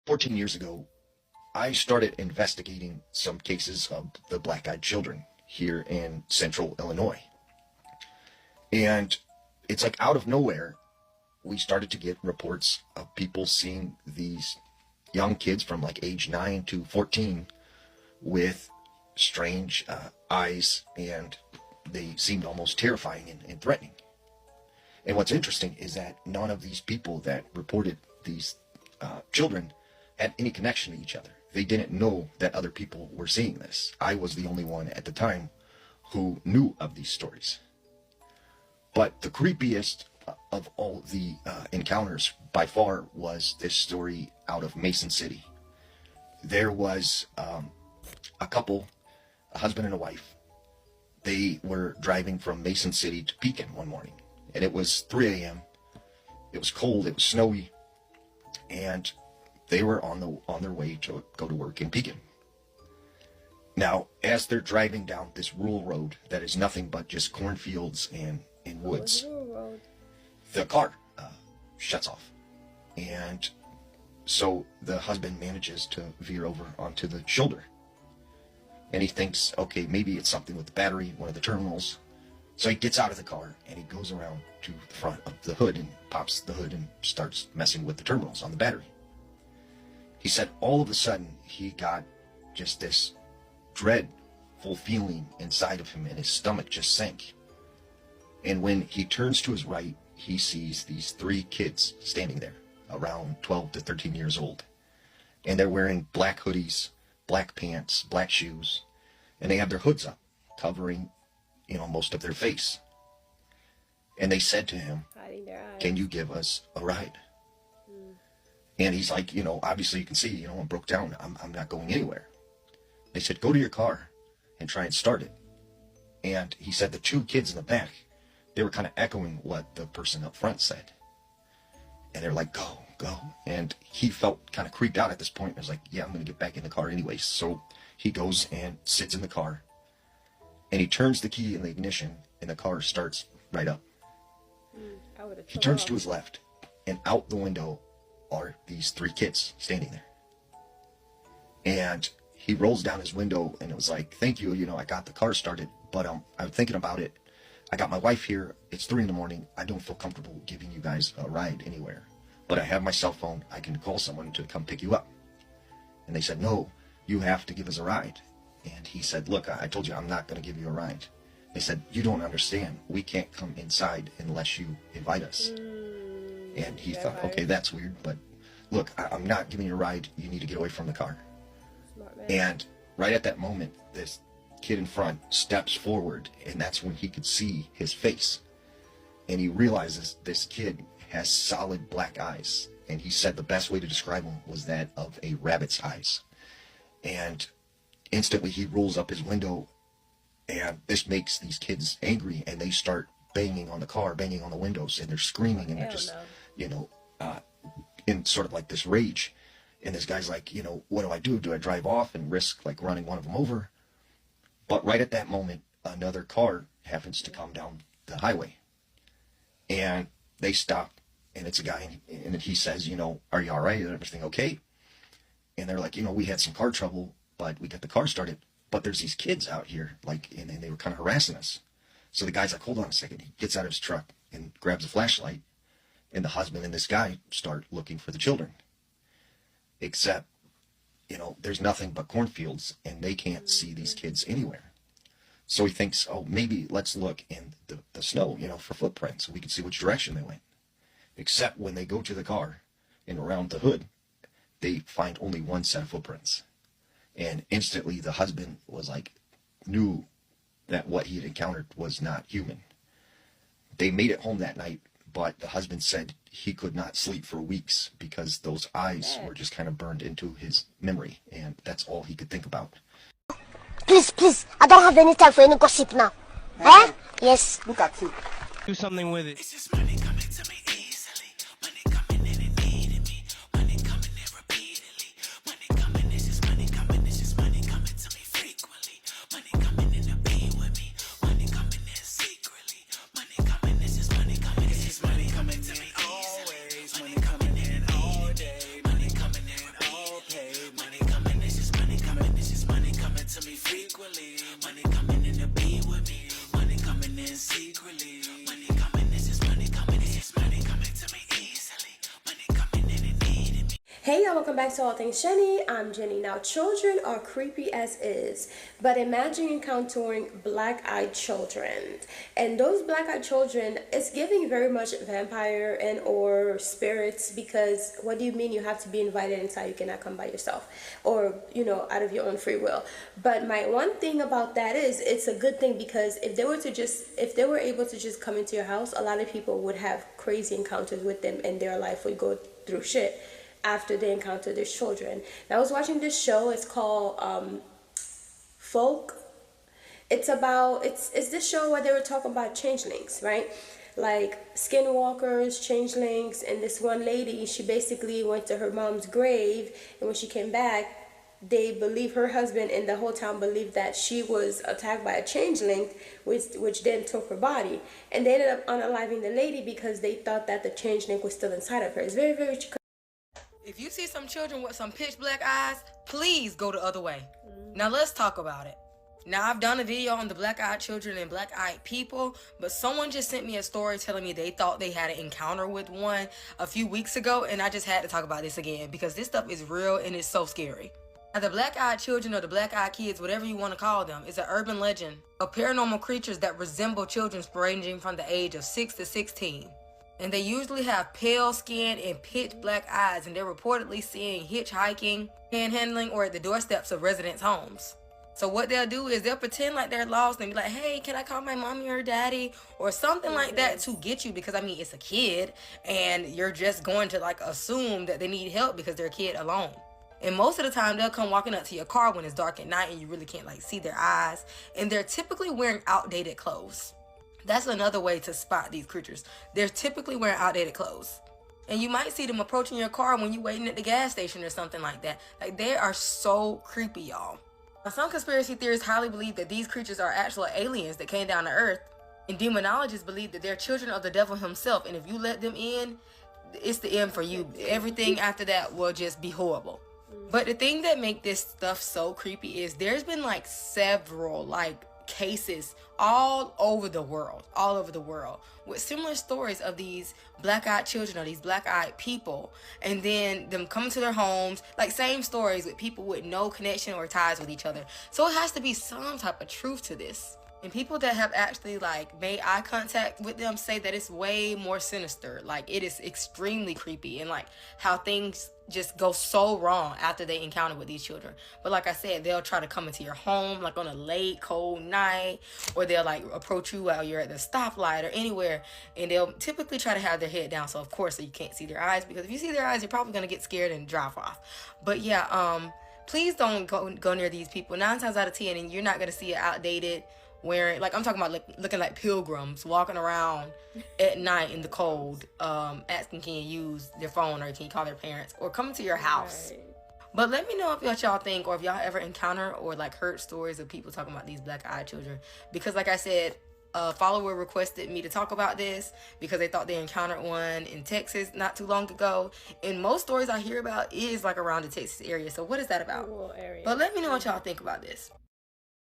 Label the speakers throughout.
Speaker 1: 14 years ago, I started investigating some cases of the black-eyed children here in central Illinois. And it's like out of nowhere, we started to get reports of people seeing these young kids from like age 9 to 14 with strange eyes, and they seemed almost terrifying and threatening. And what's interesting is that none of these people that reported these children had any connection to each other. They didn't know that other people were seeing this. I was the only one at the time who knew of these stories. But the creepiest of all the encounters by far was this story out of Mason City. There was a couple, a husband and a wife. They were driving from Mason City to Pekin one morning, and it was 3 a.m. It was cold, it was snowy, and they were on their way to go to work in Pekin. Now, as they're driving down this rural road that is nothing but just cornfields and woods, the car shuts off. And so the husband manages to veer over onto the shoulder. And he thinks, okay, maybe it's something with the battery, one of the terminals. So he gets out of the car and he goes around to the front of the hood and pops the hood and starts messing with the terminals on the battery. He said all of a sudden he got just this dreadful feeling inside of him, and his stomach just sank. And when he turns to his right, he sees these 3 kids standing there, around 12 to 13 years old. And they're wearing black hoodies, black pants, black shoes, and they have their hoods up, covering, most of their face. And they said to him, "Can you give us a ride?" And he's like, obviously you can see, I'm broke down. I'm not going anywhere. They said, "Go to your car and try and start it." And he said the 2 kids in the back, they were kind of echoing what the person up front said. And they're like, go, go. And he felt kind of creeped out at this point. I was like, yeah, I'm going to get back in the car anyways. So he goes and sits in the car. And he turns the key in the ignition, and the car starts right up. He turns to his left, and out the window are these 3 kids standing there. And he rolls down his window, and it was like, thank you, I got the car started, but I'm thinking about it. I got my wife here. It's 3 a.m. I don't feel comfortable giving you guys a ride anywhere, but I have my cell phone. I can call someone to come pick you up. And they said, no, you have to give us a ride. And he said, look, I told you I'm not going to give you a ride. They said, you don't understand. We can't come inside unless you invite us. And he thought, okay, that's weird, but look, I'm not giving you a ride. You need to get away from the car. And right at that moment, this kid in front steps forward, and that's when he could see his face. And he realizes this kid has solid black eyes. And he said the best way to describe him was that of a rabbit's eyes. And instantly he rolls up his window, and this makes these kids angry, and they start banging on the car, banging on the windows, and they're screaming, and they're just, in sort of like this rage. And this guy's like, what do I do? Do I drive off and risk like running one of them over? But right at that moment, another car happens to come down the highway, and they stop, and it's a guy, and he says, are you all right? Is everything okay? And they're like, we had some car trouble, but we got the car started. But there's these kids out here, and they were kind of harassing us. So the guy's like, hold on a second. He gets out of his truck and grabs a flashlight, and the husband and this guy start looking for the children. Except, there's nothing but cornfields, and they can't see these kids anywhere. So he thinks, oh, maybe let's look in the snow, for footprints, so we can see which direction they went. Except when they go to the car and around the hood, they find only one set of footprints. And instantly the husband was like, knew that what he had encountered was not human. They made it home that night, but the husband said he could not sleep for weeks because those eyes were just kind of burned into his memory, and that's all he could think about.
Speaker 2: Please, I don't have any time for any gossip now. Eh? Yes.
Speaker 3: Look at you.
Speaker 4: Do something with it.
Speaker 5: It's just money coming to me easily. Money coming in and needing me. Money coming in repeatedly. Money coming, it's just money coming. It's just money coming to me frequently. Money coming in to be with me. Money coming in secretly. Money coming, it's just money coming. It's just money coming to me easily. Money coming in all day. Money coming in repeatedly.
Speaker 3: Hey y'all, welcome back to All Things Jenny. I'm Jenny. Now, children are creepy as is, but imagine encountering black-eyed children. And those black-eyed children, it's giving very much vampire and or spirits, because what do you mean you have to be invited inside? You cannot come by yourself, or, you know, out of your own free will. But my one thing about that is it's a good thing, because if they were able to just come into your house, a lot of people would have crazy encounters with them and their life would go through shit after they encounter their children. And I was watching this show. It's called Folk. It's this show where they were talking about changelings, right? Like skinwalkers, changelings, and this one lady, she basically went to her mom's grave, and when she came back, they believe her husband and the whole town believed that she was attacked by a changeling, which then took her body, and they ended up unaliving the lady because they thought that the changeling was still inside of her. It's very, very.
Speaker 4: If you see some children with some pitch black eyes, please go the other way. Now let's talk about it. Now I've done a video on the black-eyed children and black-eyed people, but someone just sent me a story telling me they thought they had an encounter with one a few weeks ago, and I just had to talk about this again because this stuff is real and it's so scary. Now, the black-eyed children or the black-eyed kids, whatever you want to call them, is an urban legend of paranormal creatures that resemble children ranging from the age of 6 to 16. And they usually have pale skin and pitch black eyes, and they're reportedly seen hitchhiking, panhandling, or at the doorsteps of residents' homes. So what they'll do is they'll pretend like they're lost and be like, hey, can I call my mommy or daddy? Or something like that to get you, because I mean, it's a kid and you're just going to like assume that they need help because they're a kid alone. And most of the time they'll come walking up to your car when it's dark at night and you really can't like see their eyes. And they're typically wearing outdated clothes. That's another way to spot these creatures. They're typically wearing outdated clothes. And you might see them approaching your car when you're waiting at the gas station or something like that. Like, they are so creepy, y'all. Now, some conspiracy theorists highly believe that these creatures are actual aliens that came down to Earth. And demonologists believe that they're children of the devil himself. And if you let them in, it's the end for you. Everything after that will just be horrible. But the thing that make this stuff so creepy is there's been like several like cases all over the world with similar stories of these black-eyed children or these black-eyed people, and then them coming to their homes, like same stories with people with no connection or ties with each other. So it has to be some type of truth to this. And people that have actually like made eye contact with them say that it's way more sinister. Like, it is extremely creepy, and like how things just go so wrong after they encounter with these children. But like I said, they'll try to come into your home like on a late, cold night, or they'll like approach you while you're at the stoplight or anywhere, and they'll typically try to have their head down, so of course you can't see their eyes, because if you see their eyes, you're probably gonna get scared and drive off. But yeah, please don't go near these people. 9 times out of 10, and you're not gonna see it outdated, wearing, like, I'm talking about looking like pilgrims walking around at night in the cold, asking can you use their phone, or can you call their parents, or come to your house. Right. But let me know what y'all think, or if y'all ever encounter or like heard stories of people talking about these black-eyed children, because like I said, a follower requested me to talk about this because they thought they encountered one in Texas not too long ago, and most stories I hear about is like around the Texas area. So what is that about? But let me know what y'all think about this.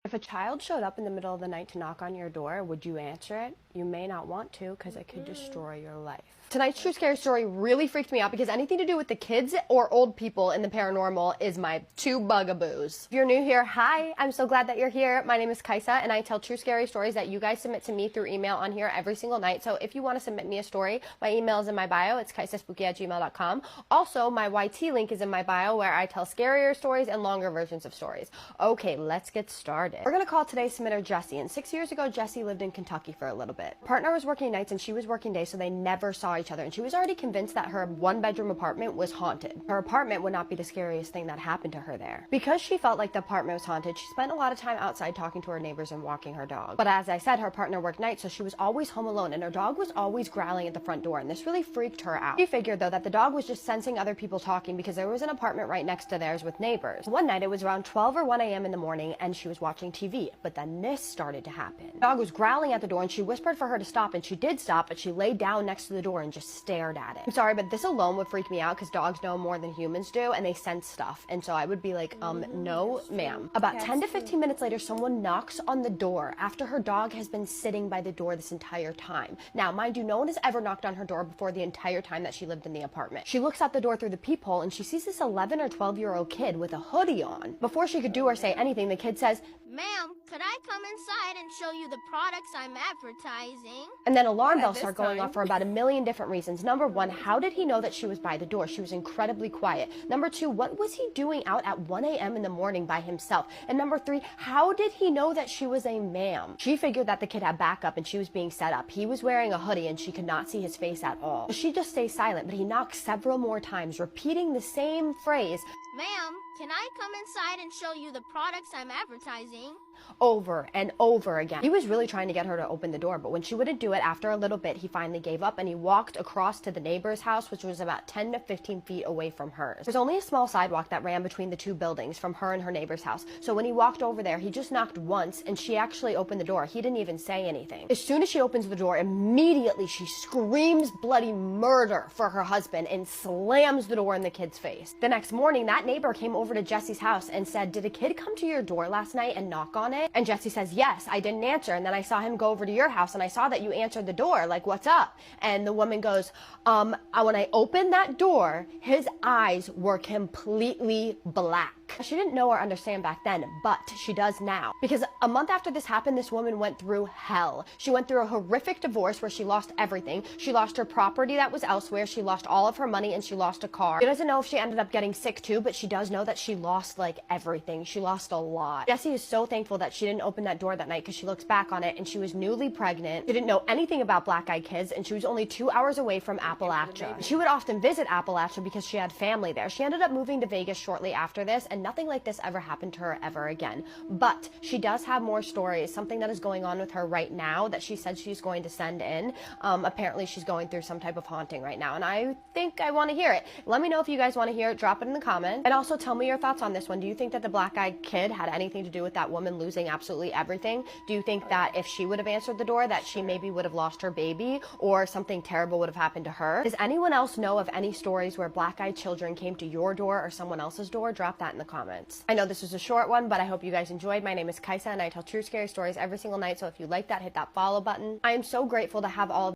Speaker 6: If a child showed up in the middle of the night to knock on your door, would you answer it? You may not want to, because it could destroy your life. Tonight's true scary story really freaked me out because anything to do with the kids or old people in the paranormal is my 2 bugaboos. If you're new here, hi, I'm so glad that you're here. My name is Kaisa, and I tell true scary stories that you guys submit to me through email on here every single night. So if you want to submit me a story, my email is in my bio. It's kaisaspooky@gmail.com. Also, my YT link is in my bio, where I tell scarier stories and longer versions of stories. Okay, let's get started. We're going to call today's submitter Jessie, and 6 years ago, Jessie lived in Kentucky for a little bit. Partner was working nights and she was working days, so they never saw each other, and she was already convinced that her 1-bedroom apartment was haunted. Her apartment would not be the scariest thing that happened to her there. Because she felt like the apartment was haunted, she spent a lot of time outside talking to her neighbors and walking her dog. But as I said, her partner worked nights, so she was always home alone, and her dog was always growling at the front door, and this really freaked her out. She figured, though, that the dog was just sensing other people talking because there was an apartment right next to theirs with neighbors. One night, it was around 12 or 1 a.m. in the morning, and she was watching TV, but then this started to happen. The dog was growling at the door, and she whispered whispered for her to stop, and she did stop, but she laid down next to the door and just stared at it. I'm sorry, but this alone would freak me out because dogs know more than humans do, and they sense stuff. And so I would be like, no, ma'am. About 10 to 15 minutes later, someone knocks on the door after her dog has been sitting by the door this entire time. Now, mind you, no one has ever knocked on her door before the entire time that she lived in the apartment. She looks out the door through the peephole and she sees this 11 or 12-year-old kid with a hoodie on. Before she could do or say anything, the kid says,
Speaker 2: Ma'am, could I come inside and show you the products I'm advertising?
Speaker 6: and then alarm bells
Speaker 3: this
Speaker 6: start going
Speaker 3: time.
Speaker 6: off for about a million different reasons. Number one, how did he know that she was by the door? She was incredibly quiet. Number two, what was he doing out at 1 a.m. in the morning by himself? And number three, how did he know that she was a ma'am? She figured that the kid had backup and she was being set up. He was wearing a hoodie and she could not see his face at all. She just stays silent, but he knocks several more times, repeating the same phrase
Speaker 2: Ma'am, can I come inside and show you the products I'm advertising?
Speaker 6: over and over again. He was really trying to get her to open the door, but when she wouldn't do it, after a little bit, he finally gave up and he walked across to the neighbor's house, which was about 10 to 15 feet away from hers. There's only a small sidewalk that ran between the two buildings from her and her neighbor's house. So when he walked over there, he just knocked once and she actually opened the door. He didn't even say anything. As soon as she opens the door, immediately she screams bloody murder for her husband and slams the door in the kid's face. The next morning, that neighbor came over to Jesse's house and said, "Did a kid come to your door last night and knock on it?" And Jesse says, "Yes, I didn't answer. And then I saw him go over to your house and I saw that you answered the door. Like, what's up?" And the woman goes, when I opened that door, his eyes were completely black. She didn't know or understand back then, but she does now. Because a month after this happened, this woman went through hell. She went through a horrific divorce where she lost everything. She lost her property that was elsewhere. She lost all of her money and she lost a car. She doesn't know if she ended up getting sick too, but she does know that she lost like everything. She lost a lot. Jessie is so thankful that she didn't open that door that night because she looks back on it and she was newly pregnant. She didn't know anything about black-eyed kids and she was only 2 hours away from Appalachia. She would often visit Appalachia because she had family there. She ended up moving to Vegas shortly after this, and nothing like this ever happened to her ever again. But she does have more stories, something that is going on with her right now that she said she's going to send in. Apparently she's going through some type of haunting right now, and I think I want to hear it. Let me know if you guys want to hear it. Drop it in the comments. And also tell me your thoughts on this one. Do you think that the black-eyed kid had anything to do with that woman losing absolutely everything? Do you think that if she would have answered the door that she maybe would have lost her baby or something terrible would have happened to her? Does anyone else know of any stories where black-eyed children came to your door or someone else's door? Drop that in the comments. I know this was a short one, but I hope you guys enjoyed. My name is Kaisa and I tell true scary stories every single night, so if you like that, hit that follow button. I am so grateful to have all of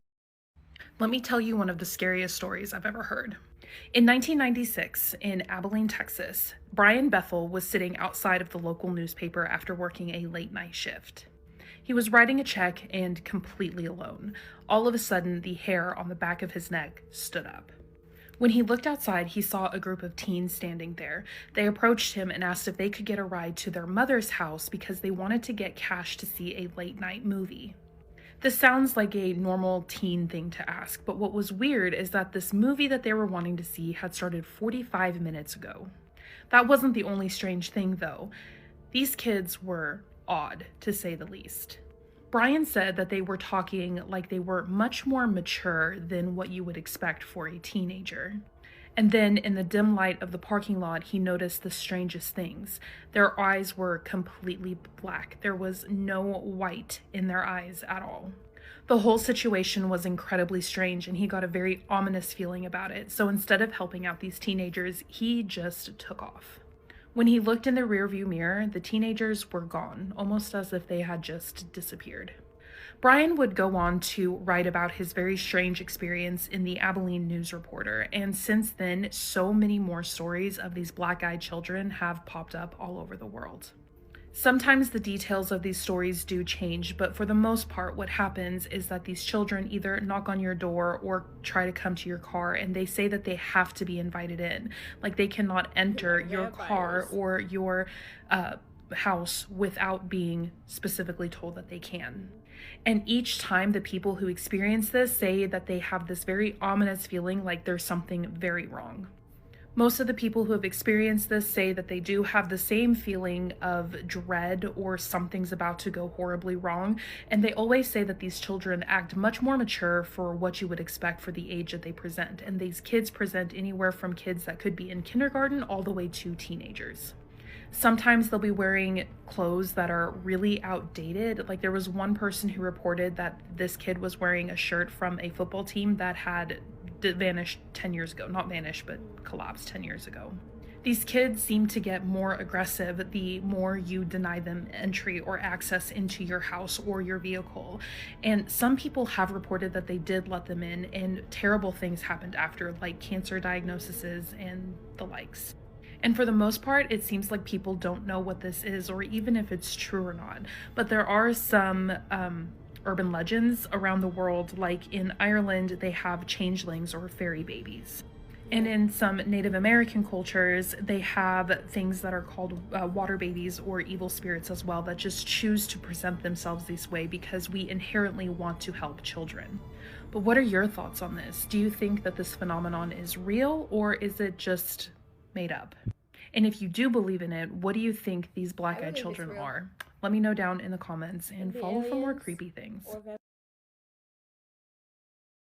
Speaker 7: Let me tell you one of the scariest stories I've ever heard. In 1996, in Abilene, Texas, Brian Bethel was sitting outside of the local newspaper after working a late night shift. He was writing a check and completely alone. All of a sudden, the hair on the back of his neck stood up. When he looked outside, he saw a group of teens standing there. They approached him and asked if they could get a ride to their mother's house because they wanted to get cash to see a late night movie. This sounds like a normal teen thing to ask, but what was weird is that this movie that they were wanting to see had started 45 minutes ago. That wasn't the only strange thing, though. These kids were odd, to say the least. Brian said that they were talking like they were much more mature than what you would expect for a teenager. And then in the dim light of the parking lot, he noticed the strangest things. Their eyes were completely black. There was no white in their eyes at all. The whole situation was incredibly strange, and he got a very ominous feeling about it. So instead of helping out these teenagers, he just took off. When he looked in the rearview mirror, the teenagers were gone, almost as if they had just disappeared. Brian would go on to write about his very strange experience in the Abilene News Reporter, and since then, so many more stories of these black-eyed children have popped up all over the world. Sometimes the details of these stories do change, but for the most part, what happens is that these children either knock on your door or try to come to your car, and they say that they have to be invited in. Like they cannot enter your car or your house without being specifically told that they can. And each time the people who experience this say that they have this very ominous feeling like there's something very wrong. Most of the people who have experienced this say that they do have the same feeling of dread or something's about to go horribly wrong, and they always say that these children act much more mature for what you would expect for the age that they present, and these kids present anywhere from kids that could be in kindergarten all the way to teenagers. Sometimes they'll be wearing clothes that are really outdated. Like there was one person who reported that this kid was wearing a shirt from a football team that had vanished 10 years ago. Not vanished, but collapsed 10 years ago. These kids seem to get more aggressive the more you deny them entry or access into your house or your vehicle. And some people have reported that they did let them in and terrible things happened after, like cancer diagnoses and the likes. And for the most part, it seems like people don't know what this is or even if it's true or not. But there are some urban legends around the world, like in Ireland, they have changelings or fairy babies. And in some Native American cultures, they have things that are called water babies or evil spirits as well that just choose to present themselves this way because we inherently want to help children. But what are your thoughts on this? Do you think that this phenomenon is real or is it just made up? And if you do believe in it, what do you think these black-eyed children are? Let me know down in the comments and follow for more creepy things.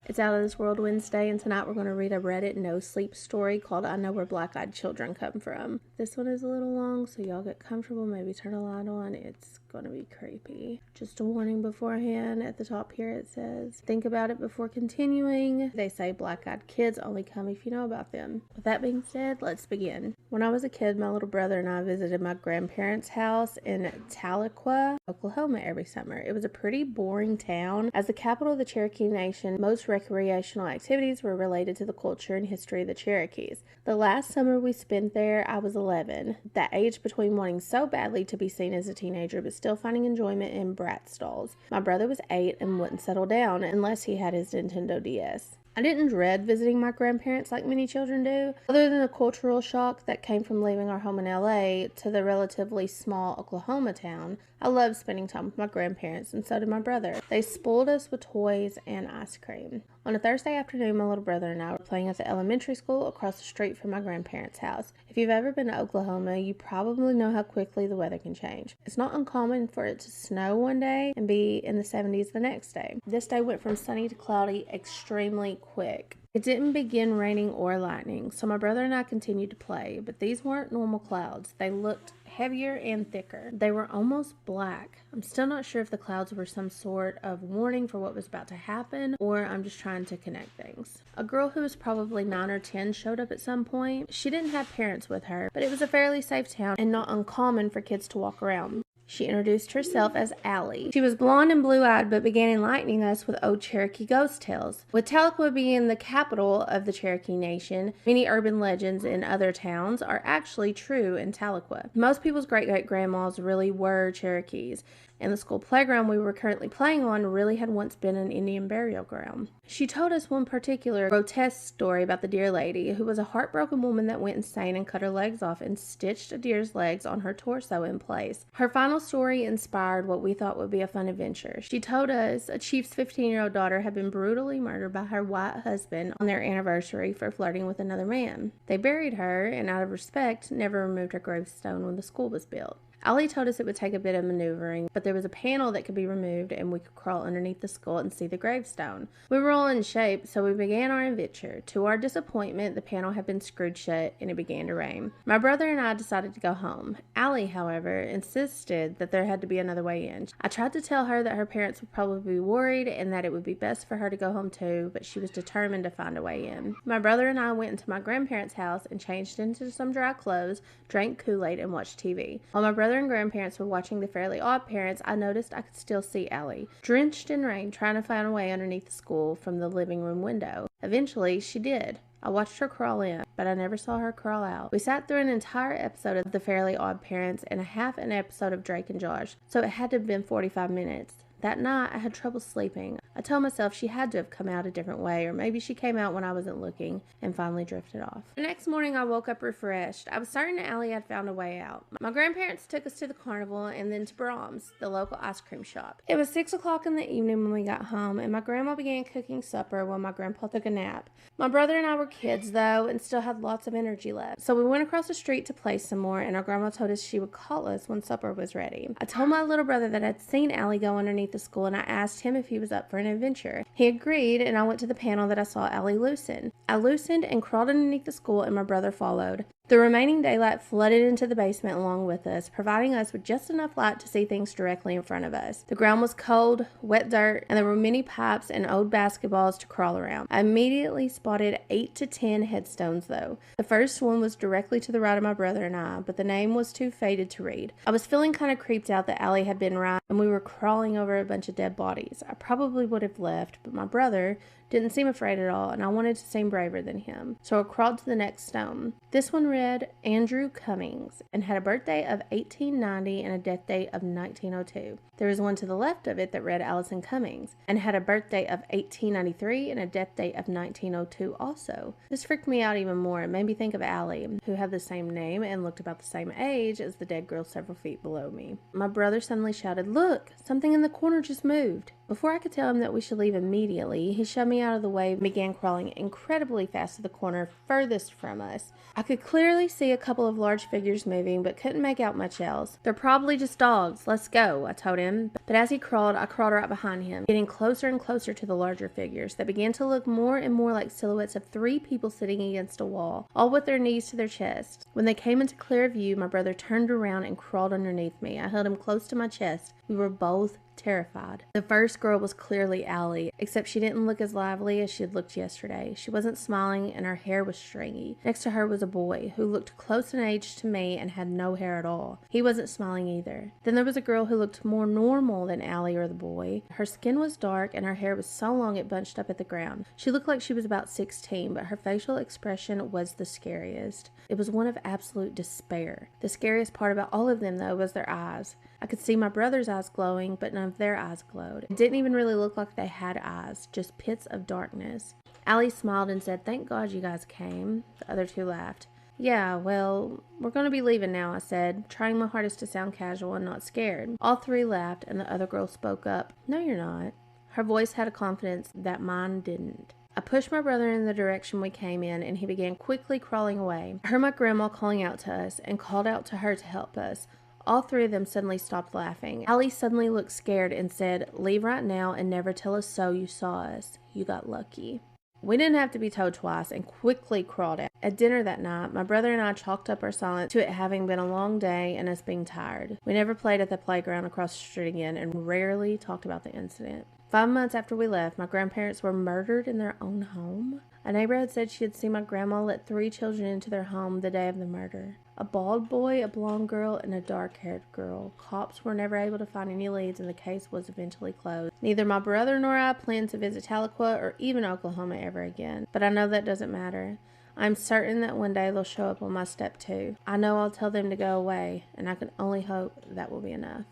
Speaker 8: It's Out of This World Wednesday, and tonight we're going to read a Reddit no sleep story called I Know Where Black-Eyed Children Come From. This one is a little long, so y'all get comfortable, maybe turn a light on. It's going to be creepy. Just a warning beforehand. At the top here it says, think about it before continuing. They say black-eyed kids only come if you know about them. With that being said, let's begin. When I was a kid, my little brother and I visited my grandparents' house in Tahlequah, Oklahoma every summer. It was a pretty boring town. As the capital of the Cherokee Nation, most recreational activities were related to the culture and history of the Cherokees. The last summer we spent there, I was 11, that age between wanting so badly to be seen as a teenager but still finding enjoyment in brat stalls. My brother was 8 and wouldn't settle down unless he had his Nintendo DS. I didn't dread visiting my grandparents like many children do. Other than the cultural shock that came from leaving our home in LA to the relatively small Oklahoma town, I loved spending time with my grandparents, and so did my brother. They spoiled us with toys and ice cream. On a Thursday afternoon, my little brother and I were playing at the elementary school across the street from my grandparents' house. If you've ever been to Oklahoma, you probably know how quickly the weather can change. It's not uncommon for it to snow one day and be in the 70s the next day. This day went from sunny to cloudy extremely quick. It didn't begin raining or lightning, so my brother and I continued to play, but these weren't normal clouds. They looked heavier and thicker. They were almost black. I'm still not sure if the clouds were some sort of warning for what was about to happen, or I'm just trying to connect things. A girl who was probably 9 or 10 showed up at some point. She didn't have parents with her, but it was a fairly safe town and not uncommon for kids to walk around. She introduced herself as Allie. She was blonde and blue-eyed, but began enlightening us with old Cherokee ghost tales. With Tahlequah being the capital of the Cherokee Nation, many urban legends in other towns are actually true in Tahlequah. Most people's great-great-grandmas really were Cherokees, and the school playground we were currently playing on really had once been an Indian burial ground. She told us one particular grotesque story about the deer lady, who was a heartbroken woman that went insane and cut her legs off and stitched a deer's legs on her torso in place. Her final story inspired what we thought would be a fun adventure. She told us a chief's 15-year-old daughter had been brutally murdered by her white husband on their anniversary for flirting with another man. They buried her, and out of respect, never removed her gravestone when the school was built. Allie told us it would take a bit of maneuvering, but there was a panel that could be removed and we could crawl underneath the skull and see the gravestone. We were all in shape, so we began our adventure. To our disappointment, the panel had been screwed shut and it began to rain. My brother and I decided to go home. Allie, however, insisted that there had to be another way in. I tried to tell her that her parents would probably be worried and that it would be best for her to go home too, but she was determined to find a way in. My brother and I went into my grandparents' house and changed into some dry clothes, drank Kool-Aid, and watched TV. While my brother and grandparents were watching The Fairly Odd Parents, I noticed I could still see Allie, drenched in rain, trying to find a way underneath the school from the living room window. Eventually, she did. I watched her crawl in, but I never saw her crawl out. We sat through an entire episode of The Fairly Odd Parents and a half an episode of Drake and Josh, so it had to have been 45 minutes. That night, I had trouble sleeping. I told myself she had to have come out a different way, or maybe she came out when I wasn't looking and finally drifted off. The next morning, I woke up refreshed. I was certain Allie had found a way out. My grandparents took us to the carnival and then to Brahms, the local ice cream shop. It was 6 o'clock in the evening when we got home, and my grandma began cooking supper while my grandpa took a nap. My brother and I were kids, though, and still had lots of energy left. So we went across the street to play some more, and our grandma told us she would call us when supper was ready. I told my little brother that I'd seen Allie go underneath the school, and I asked him if he was up for an adventure. He agreed, and I went to the panel that I saw Allie loosen. I loosened and crawled underneath the school, and my brother followed. The remaining daylight flooded into the basement along with us, providing us with just enough light to see things directly in front of us. The ground was cold, wet dirt, and there were many pipes and old basketballs to crawl around. I immediately spotted 8 to 10 headstones, though. The first one was directly to the right of my brother and I, but the name was too faded to read. I was feeling kind of creeped out that Allie had been right, and we were crawling over a bunch of dead bodies. I probably would have left, but my brother didn't seem afraid at all, and I wanted to seem braver than him. So I crawled to the next stone. This one read Andrew Cummings and had a birthday of 1890 and a death date of 1902. There was one to the left of it that read Allison Cummings and had a birthday of 1893 and a death date of 1902 also. This freaked me out even more. It made me think of Allie, who had the same name and looked about the same age as the dead girl several feet below me. My brother suddenly shouted, "Look, something in the corner just moved." Before I could tell him that we should leave immediately, he shoved me out of the way and began crawling incredibly fast to the corner furthest from us. I could clearly see a couple of large figures moving, but couldn't make out much else. "They're probably just dogs. Let's go," I told him. But as he crawled, I crawled right behind him, getting closer and closer to the larger figures that began to look more and more like silhouettes of 3 people sitting against a wall, all with their knees to their chests. When they came into clear view, my brother turned around and crawled underneath me. I held him close to my chest. We were both terrified. The first girl was clearly Allie, except she didn't look as lively as she had looked yesterday. She wasn't smiling and her hair was stringy. Next to her was a boy who looked close in age to me and had no hair at all. He wasn't smiling either. Then there was a girl who looked more normal than Allie or the boy. Her skin was dark and her hair was so long it bunched up at the ground. She looked like she was about 16, but her facial expression was the scariest. It was one of absolute despair. The scariest part about all of them, though, was their eyes. I could see my brother's eyes glowing, but none of their eyes glowed. It didn't even really look like they had eyes, just pits of darkness. Allie smiled and said, "Thank God you guys came." The other 2 laughed. "Yeah, well, we're going to be leaving now," I said, trying my hardest to sound casual and not scared. All 3 laughed, and the other girl spoke up. "No, you're not." Her voice had a confidence that mine didn't. I pushed my brother in the direction we came in, and he began quickly crawling away. I heard my grandma calling out to us and called out to her to help us. All 3 of them suddenly stopped laughing. Allie suddenly looked scared and said, "Leave right now and never tell us so you saw us. You got lucky." We didn't have to be told twice and quickly crawled out. At dinner that night, my brother and I chalked up our silence to it having been a long day and us being tired. We never played at the playground across the street again and rarely talked about the incident. 5 months after we left, my grandparents were murdered in their own home. A neighbor had said she had seen my grandma let 3 children into their home the day of the murder. A bald boy, a blonde girl, and a dark-haired girl. Cops were never able to find any leads and the case was eventually closed. Neither my brother nor I plan to visit Tahlequah or even Oklahoma ever again. But I know that doesn't matter. I'm certain that one day they'll show up on my step too. I know I'll tell them to go away, and I can only hope that will be enough.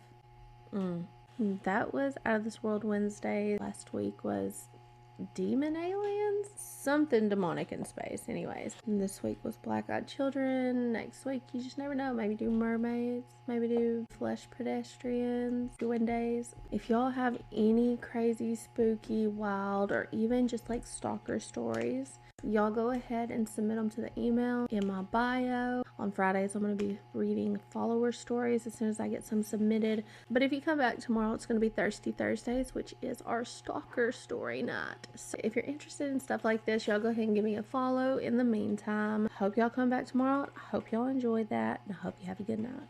Speaker 8: That was Out of This World Wednesday. Last week was demon aliens? Something demonic in space, anyways. And this week was Black-Eyed Children. Next week, you just never know. Maybe do mermaids. Maybe do flesh pedestrians. Duendes. If y'all have any crazy, spooky, wild, or even just like stalker stories, y'all go ahead and submit them to the email in my bio. On Fridays, I'm going to be reading follower stories as soon as I get some submitted. But if you come back tomorrow, it's going to be Thirsty Thursdays, which is our stalker story night. So if you're interested in stuff like this, y'all go ahead and give me a follow. In the meantime, hope y'all come back tomorrow. I hope y'all enjoyed that, and I hope you have a good night.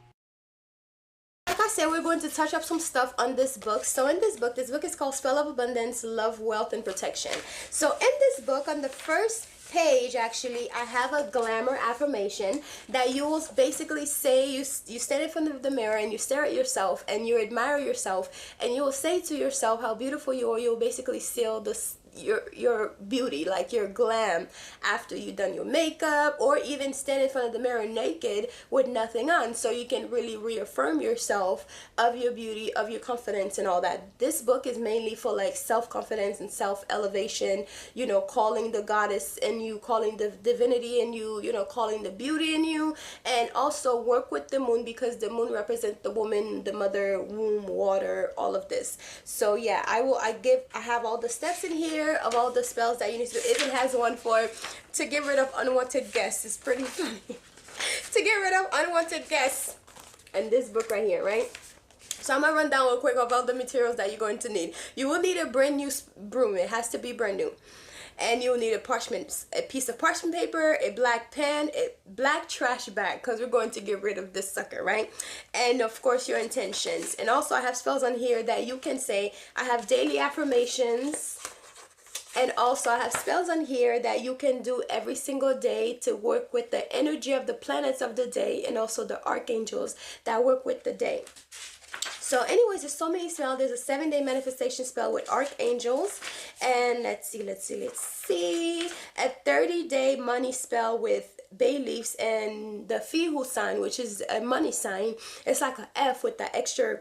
Speaker 3: Like I said, we're going to touch up some stuff on this book. So in this book is called Spell of Abundance, Love, Wealth, and Protection. So in this book, on the first page, actually, I have a glamour affirmation that you will basically say, you stand in front of the mirror and you stare at yourself and you admire yourself and you will say to yourself how beautiful you are. You'll basically seal this your beauty, like your glam, after you've done your makeup, or even stand in front of the mirror naked with nothing on, so you can really reaffirm yourself of your beauty, of your confidence, and all that. This book is mainly for like self-confidence and self-elevation, you know, calling the goddess in you, calling the divinity in you, you know, calling the beauty in you, and also work with the moon, because the moon represents the woman, the mother, womb, water, all of this. So yeah, I have all the steps in here of all the spells that you need to do. It even has one for to get rid of unwanted guests. It's pretty funny. To get rid of unwanted guests. And this book right here, right? So I'm gonna run down real quick of all the materials that you're going to need. You will need a brand new broom. It has to be brand new. and you'll need a piece of parchment paper, a black pen, a black trash bag, because we're going to get rid of this sucker, right? And of course your intentions. And also I have spells on here that you can say. I have daily affirmations, and also I have spells on here that you can do every single day to work with the energy of the planets of the day, and also the archangels that work with the day. So anyways, there's so many spells. There's a 7-day manifestation spell with archangels, and let's see, a 30-day money spell with bay leaves and the Fihu sign, which is a money sign. It's like an F with the extra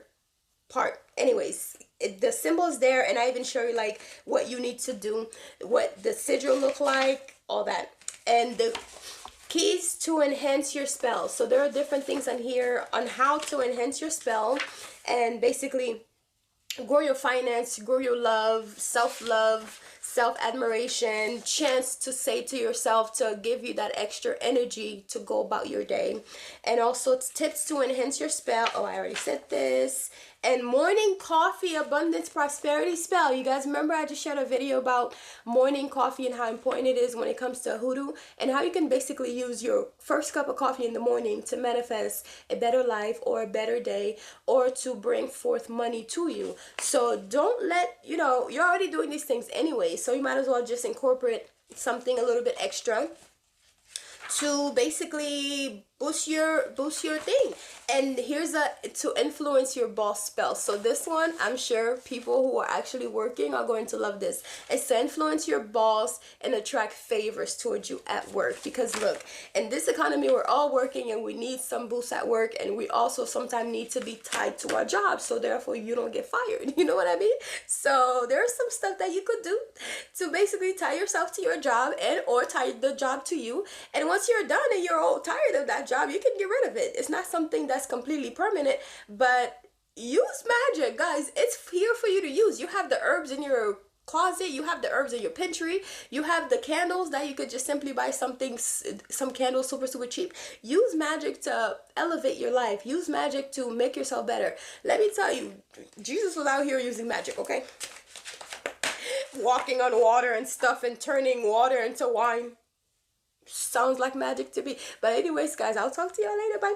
Speaker 3: part. Anyways, the symbol's there, and I even show you like what you need to do, what the sigil look like, all that, and the keys to enhance your spell. So there are different things on here on how to enhance your spell, and basically grow your finance, grow your love, self-love, self-admiration, chance to say to yourself to give you that extra energy to go about your day. And also tips to enhance your spell. Oh, I already said this. And morning coffee abundance prosperity spell. You guys remember I just shared a video about morning coffee and how important it is when it comes to hoodoo, and how you can basically use your first cup of coffee in the morning to manifest a better life or a better day, or to bring forth money to you. So don't let, you're already doing these things anyway, so you might as well just incorporate something a little bit extra to basically boost your thing. And here's to influence your boss spell. So this one, I'm sure people who are actually working are going to love this. It's to influence your boss and attract favors towards you at work. Because look, in this economy, we're all working and we need some boost at work, and we also sometimes need to be tied to our job, so therefore you don't get fired. You know what I mean? So there's some stuff that you could do to basically tie yourself to your job, and or tie the job to you. And once you're done and you're all tired of that job, you can get rid of it. It's not something that's completely permanent, but use magic, guys. It's here for you to use. You have the herbs in your closet, you have the herbs in your pantry, you have the candles that you could just simply buy some candles super cheap. Use magic to elevate your life. Use magic to make yourself better. Let me tell you, Jesus was out here using magic, okay? Walking on water and stuff, and turning water into wine. Sounds like magic to me. But anyways, guys, I'll talk to y'all later. Bye.